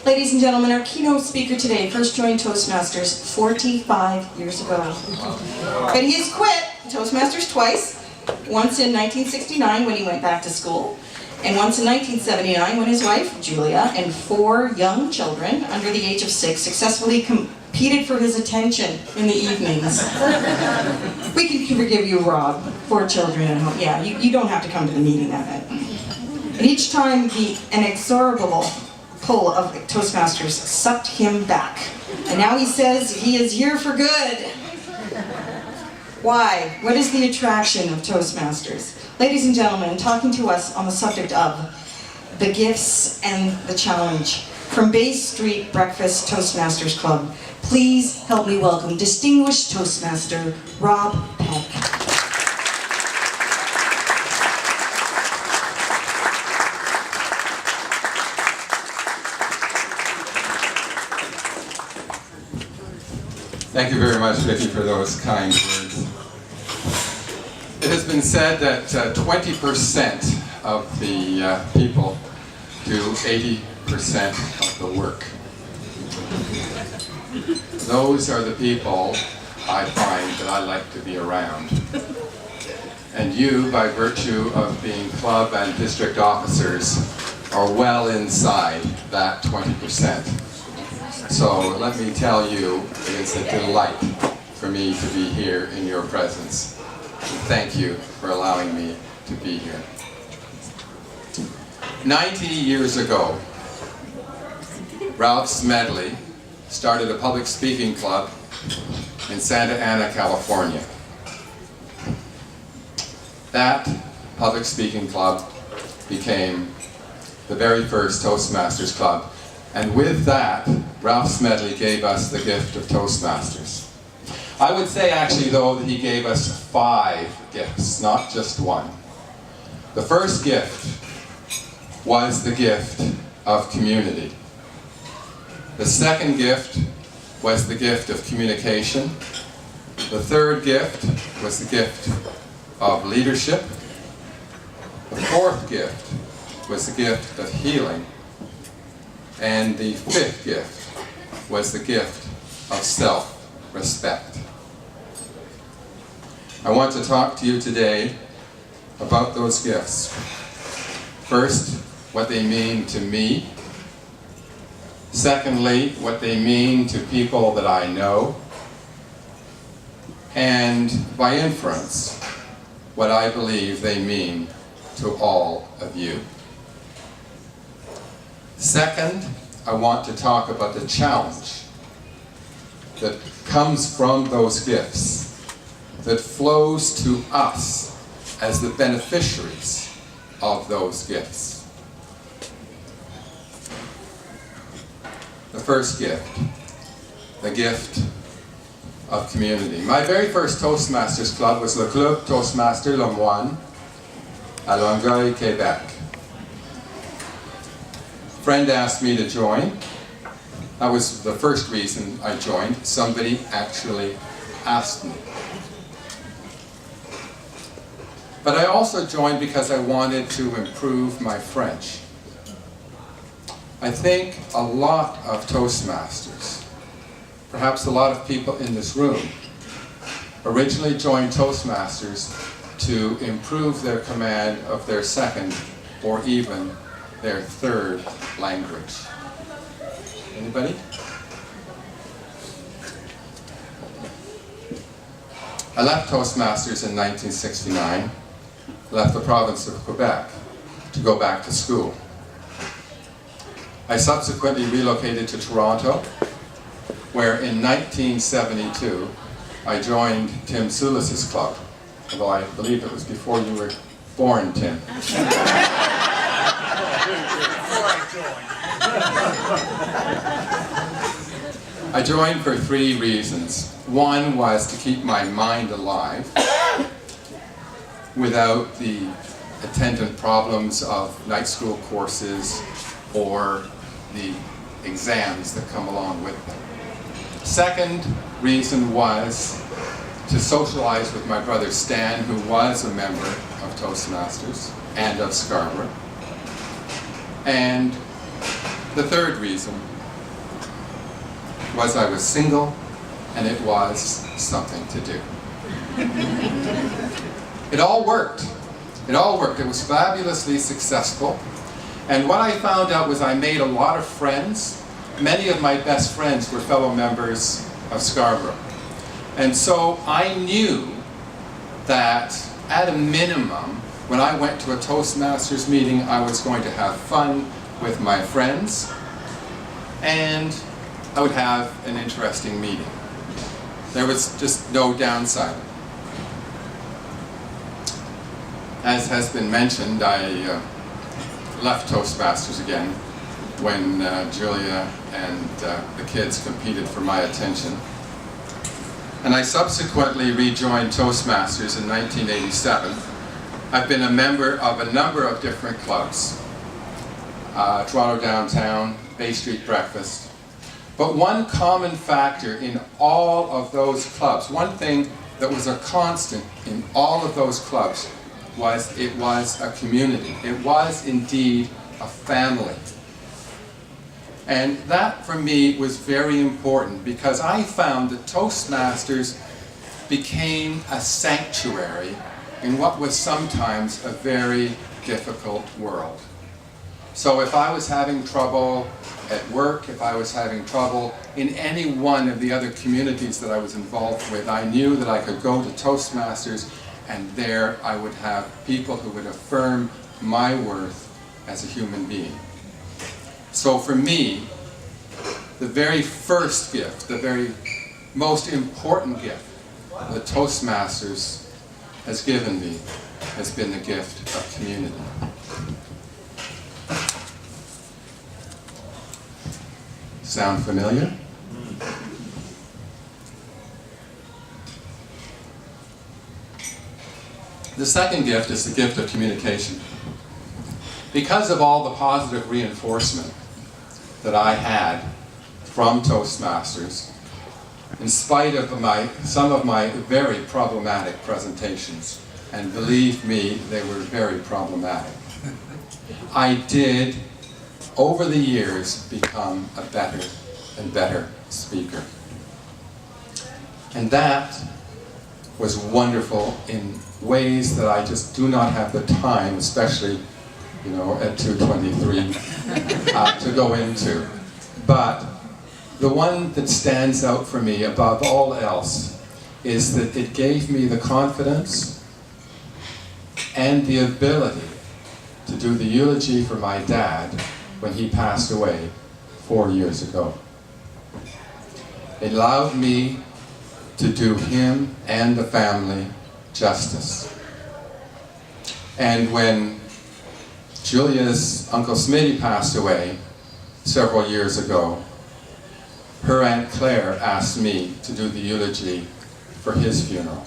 Ladies and gentlemen, our keynote speaker today first joined Toastmasters 45 years ago. But he has quit Toastmasters twice, once in 1969 when he went back to school, and once in 1979 when his wife, Julia, and 4 young children under the age of 6 successfully competed for his attention in the evenings. We can forgive you, Rob, 4 children at home. Yeah, you don't have to come to the meeting that night. And each time the inexorable pull of Toastmasters sucked him back. And now he says he is here for good. Why? What is the attraction of Toastmasters? Ladies and gentlemen, talking to us on the subject of the gifts and the challenge, from Bay Street Breakfast Toastmasters Club, please help me welcome distinguished Toastmaster Rob Peck. Thank you very much, Vicki, for those kind words. It has been said that 20% of the people do 80% of the work. Those are the people I find that I like to be around. And you, by virtue of being club and district officers, are well inside that 20%. So let me tell you, it is a delight for me to be here in your presence. And thank you for allowing me to be here. 90 years ago, Ralph Smedley started a public speaking club in Santa Ana, California. That public speaking club became the very first Toastmasters club. And with that, Ralph Smedley gave us the gift of Toastmasters. I would say actually though that he gave us 5 gifts, not just one. The first gift was the gift of community. The second gift was the gift of communication. The third gift was the gift of leadership. The fourth gift was the gift of healing. And the 5th gift was the gift of self-respect. I want to talk to you today about those gifts. First, what they mean to me. Secondly, what they mean to people that I know. And by inference, what I believe they mean to all of you. Second, I want to talk about the challenge that comes from those gifts, that flows to us as the beneficiaries of those gifts. The first gift, the gift of community. My very first Toastmasters club was Le Club Toastmaster Le Moine à Longueuil, Quebec. A friend asked me to join. That was the first reason I joined. Somebody actually asked me. But I also joined because I wanted to improve my French. I think a lot of Toastmasters, perhaps a lot of people in this room, originally joined Toastmasters to improve their command of their second or even their third language. Anybody? I left Toastmasters in 1969, left the province of Quebec to go back to school. I subsequently relocated to Toronto, where in 1972 I joined Tim Soulis's club, although I believe it was before you were born, Tim. I joined for 3 reasons. One was to keep my mind alive without the attendant problems of night school courses or the exams that come along with them. Second reason was to socialize with my brother Stan, who was a member of Toastmasters and of Scarborough. And the third reason was I was single, and it was something to do. It all worked. It all worked. It was fabulously successful. And what I found out was I made a lot of friends. Many of my best friends were fellow members of Scarborough. And so I knew that at a minimum, when I went to a Toastmasters meeting, I was going to have fun with my friends, and I would have an interesting meeting. There was just no downside. As has been mentioned, I left Toastmasters again when Julia and the kids competed for my attention. And I subsequently rejoined Toastmasters in 1987. I've been a member of a number of different clubs. Toronto Downtown, Bay Street Breakfast. But one common factor in all of those clubs, one thing that was a constant in all of those clubs, was it was a community. It was indeed a family. And that for me was very important because I found that Toastmasters became a sanctuary in what was sometimes a very difficult world. So if I was having trouble at work, if I was having trouble in any one of the other communities that I was involved with, I knew that I could go to Toastmasters, and there I would have people who would affirm my worth as a human being. So for me, the very first gift, the very most important gift that Toastmasters has given me has been the gift of community. Sound familiar? The second gift is the gift of communication. Because of all the positive reinforcement that I had from Toastmasters, in spite of some of my very problematic presentations, and believe me, they were very problematic, I did, over the years, become a better and better speaker. And that was wonderful in ways that I just do not have the time, especially, at 2:23, to go into. But the one that stands out for me above all else is that it gave me the confidence and the ability to do the eulogy for my dad when he passed away 4 years ago. It allowed me to do him and the family justice. And when Julia's Uncle Smitty passed away several years ago, her Aunt Claire asked me to do the eulogy for his funeral.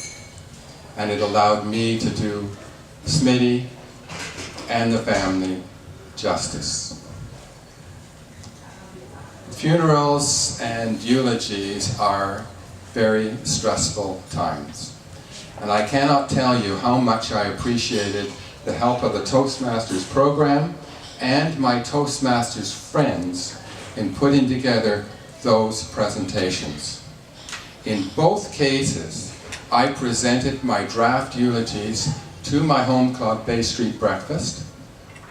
And it allowed me to do Smitty and the family justice. Funerals and eulogies are very stressful times. And I cannot tell you how much I appreciated the help of the Toastmasters program and my Toastmasters friends in putting together those presentations. In both cases, I presented my draft eulogies to my home club, Bay Street Breakfast,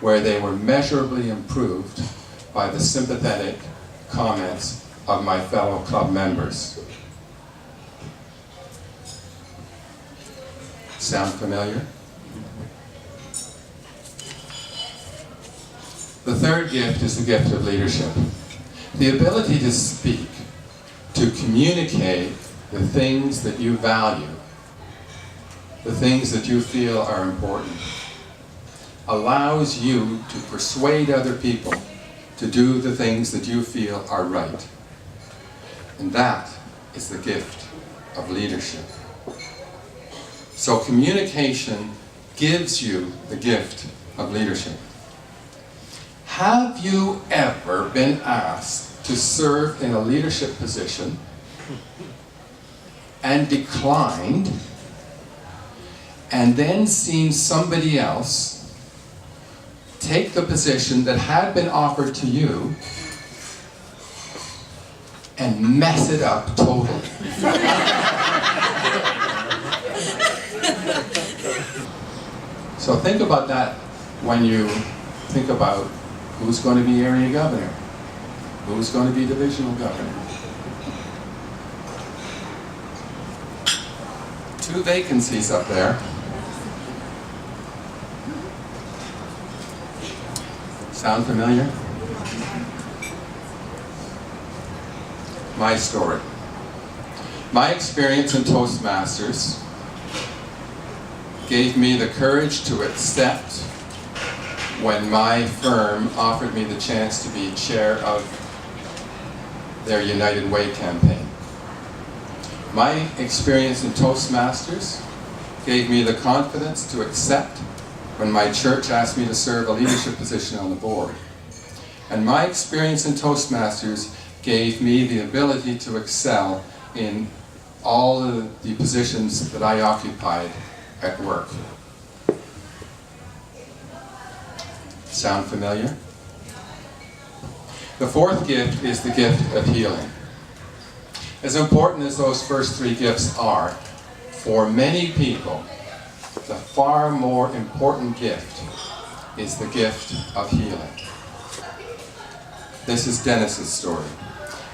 where they were measurably improved by the sympathetic comments of my fellow club members. Sound familiar? The third gift is the gift of leadership. The ability to speak, to communicate the things that you value, the things that you feel are important, allows you to persuade other people to do the things that you feel are right. And that is the gift of leadership. So communication gives you the gift of leadership. Have you ever been asked to serve in a leadership position and declined, and then seen somebody else take the position that had been offered to you and mess it up totally. So think about that when you think about who's going to be area governor, who's going to be divisional governor. 2 vacancies up there. Sound familiar? My story. My experience in Toastmasters gave me the courage to accept when my firm offered me the chance to be chair of their United Way campaign. My experience in Toastmasters gave me the confidence to accept when my church asked me to serve a leadership position on the board. And my experience in Toastmasters gave me the ability to excel in all of the positions that I occupied at work. Sound familiar? The 4th gift is the gift of healing. As important as those first 3 gifts are, for many people, the far more important gift is the gift of healing. This is Dennis's story.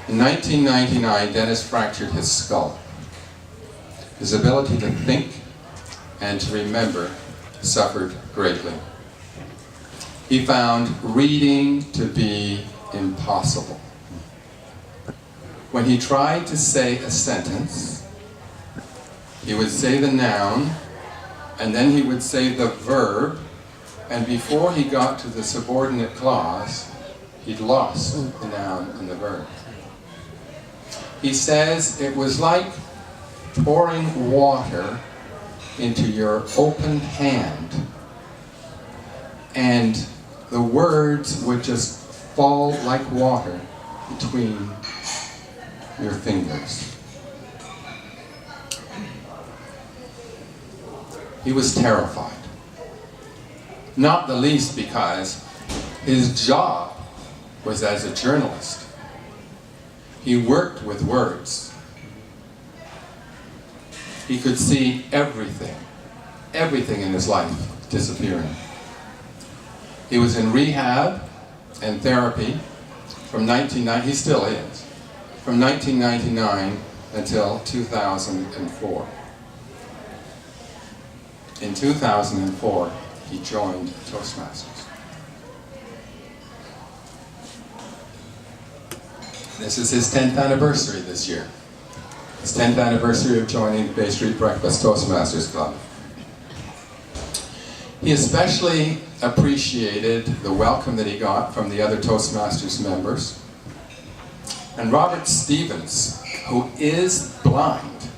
In 1999, Dennis fractured his skull. His ability to think and to remember suffered greatly. He found reading to be impossible. When he tried to say a sentence, he would say the noun, and then he would say the verb, and before he got to the subordinate clause, he'd lost the noun and the verb. He says it was like pouring water into your open hand, and the words would just fall like water between your fingers. He was terrified. Not the least because his job was as a journalist. He worked with words. He could see everything in his life disappearing. He was in rehab and therapy from 1990, he still is, from 1999 until 2004. In 2004, he joined Toastmasters. This is his 10th anniversary this year. His 10th anniversary of joining the Bay Street Breakfast Toastmasters Club. He especially appreciated the welcome that he got from the other Toastmasters members. And Robert Stevens, who is blind,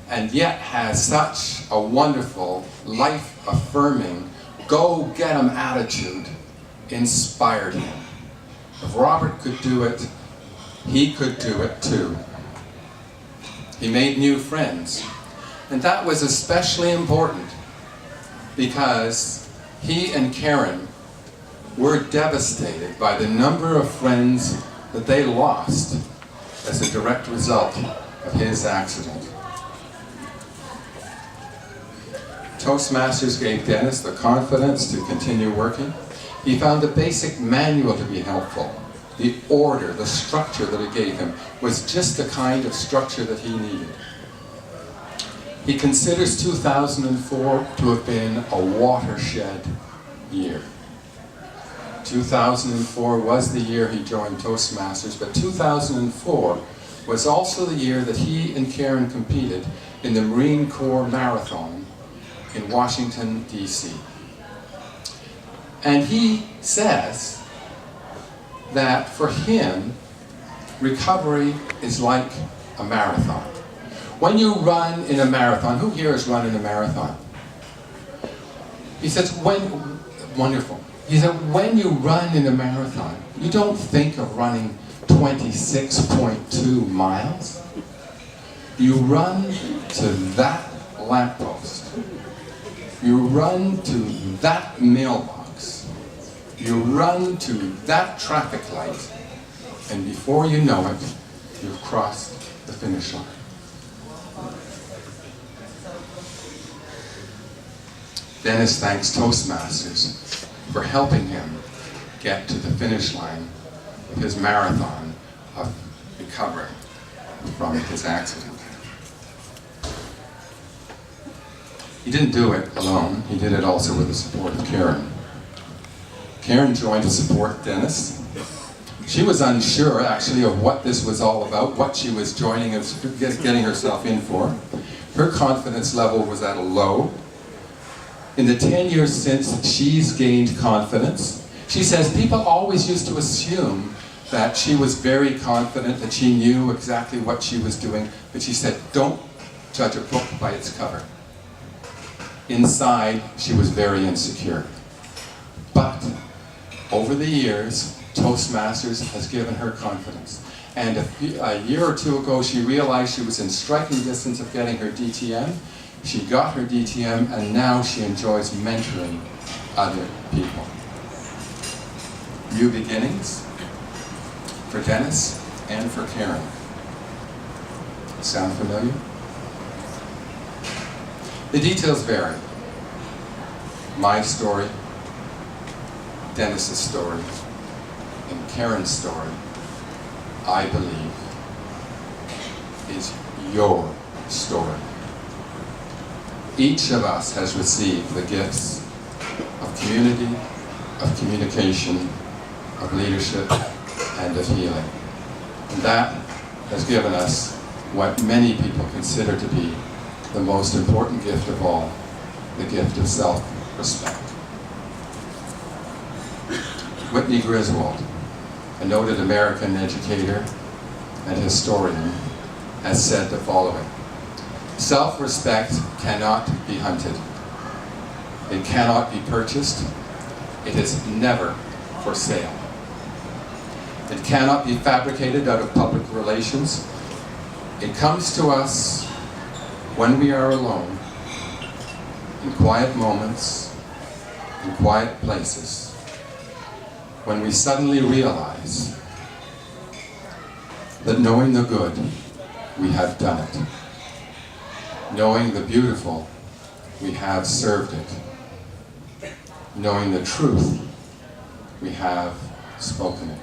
and yet has such a wonderful, life-affirming, go-get-em attitude, inspired him. If Robert could do it, he could do it too. He made new friends, and that was especially important because he and Karen were devastated by the number of friends that they lost as a direct result of his accident. Toastmasters gave Dennis the confidence to continue working. He found the basic manual to be helpful. The order, the structure that it gave him was just the kind of structure that he needed. He considers 2004 to have been a watershed year. 2004 was the year he joined Toastmasters, but 2004 was also the year that he and Karen competed in the Marine Corps Marathon in Washington, D.C. And he says that for him, recovery is like a marathon. When you run in a marathon, who here has run in a marathon? He says, wonderful. He said, when you run in a marathon, you don't think of running 26.2 miles. You run to that lamppost. You run to that mailbox. You run to that traffic light. And before you know it, you've crossed the finish line. Dennis thanks Toastmasters for helping him get to the finish line of his marathon of recovering from his accident. He didn't do it alone. He did it also with the support of Karen. Karen joined to support Dennis. She was unsure, actually, of what this was all about, what she was joining and getting herself in for. Her confidence level was at a low. In the 10 years since she's gained confidence, she says people always used to assume that she was very confident, that she knew exactly what she was doing, but she said, don't judge a book by its cover. Inside, she was very insecure. But over the years, Toastmasters has given her confidence. And a year or two ago, she realized she was in striking distance of getting her DTM. She got her DTM, and now she enjoys mentoring other people. New beginnings for Dennis and for Karen. Sound familiar? The details vary. My story, Dennis's story, and Karen's story, I believe, is your story. Each of us has received the gifts of community, of communication, of leadership, and of healing. And that has given us what many people consider to be the most important gift of all, the gift of self-respect. Whitney Griswold, a noted American educator and historian, has said the following: self-respect cannot be hunted. It cannot be purchased. It is never for sale. It cannot be fabricated out of public relations. It comes to us when we are alone, in quiet moments, in quiet places, when we suddenly realize that knowing the good, we have done it. Knowing the beautiful, we have served it. Knowing the truth, we have spoken it.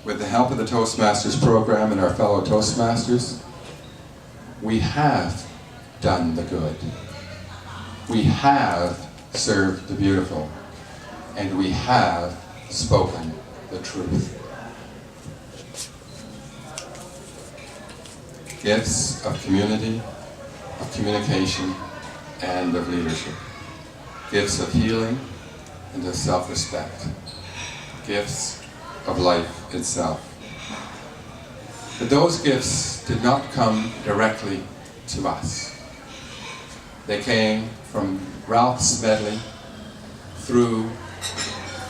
With the help of the Toastmasters program and our fellow Toastmasters, we have done the good. We have served the beautiful. And we have spoken the truth. Gifts of community, of communication, and of leadership. Gifts of healing and of self-respect. Gifts of life itself. But those gifts did not come directly to us. They came from Ralph Smedley through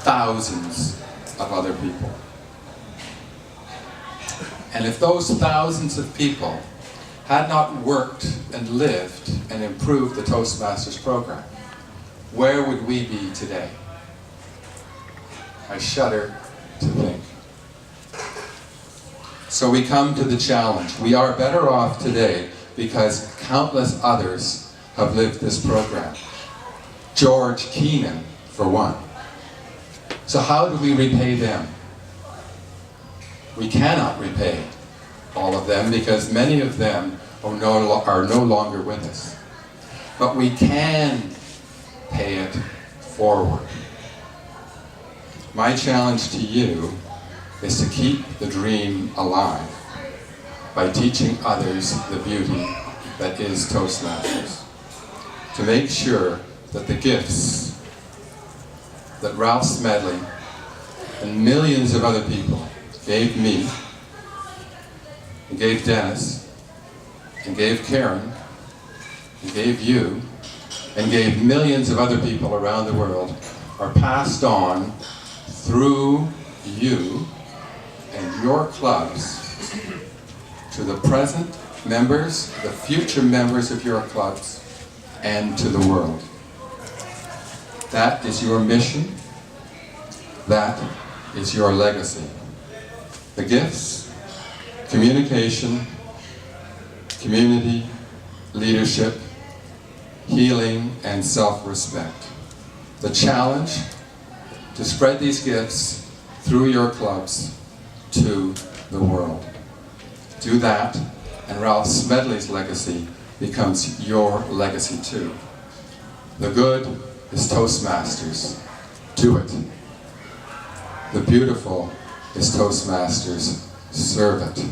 thousands of other people. And if those thousands of people had not worked and lived and improved the Toastmasters program, where would we be today? I shudder to think. So we come to the challenge. We are better off today because countless others have lived this program. George Keenan, for one. So how do we repay them? We cannot repay all of them because many of them are no longer with us. But we can pay it forward. My challenge to you is to keep the dream alive by teaching others the beauty that is Toastmasters. To make sure that the gifts that Ralph Smedley and millions of other people gave me, and gave Dennis, and gave Karen, and gave you, and gave millions of other people around the world are passed on through you and your clubs to the present members, the future members of your clubs, and to the world. That is your mission. That is your legacy. The gifts: communication, community, leadership, healing, and self-respect. The challenge: to spread these gifts through your clubs to the world. Do that, and Ralph Smedley's legacy becomes your legacy too. The good is Toastmasters. Do it. The beautiful is Toastmasters. Serve it.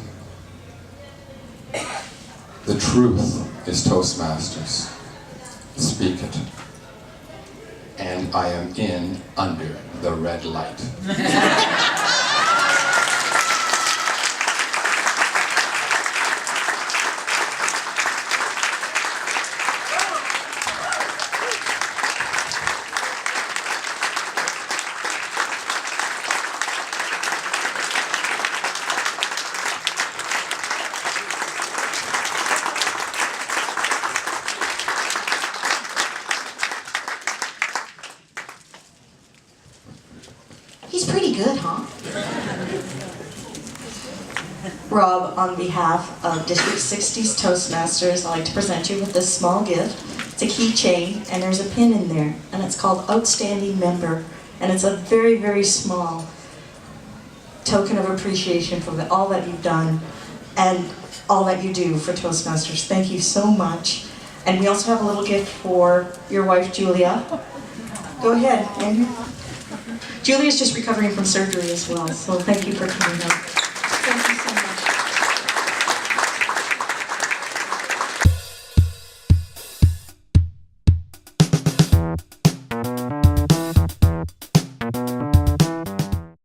The truth is Toastmasters. Speak it. And I am in under the red light. He's pretty good, huh? Rob, on behalf of District 60's Toastmasters, I'd like to present you with this small gift. It's a keychain, and there's a pin in there, and it's called Outstanding Member, and it's a very, very small token of appreciation for all that you've done and all that you do for Toastmasters. Thank you so much. And we also have a little gift for your wife, Julia. Go ahead, Andrew. Julia's just recovering from surgery as well, so thank you for coming out.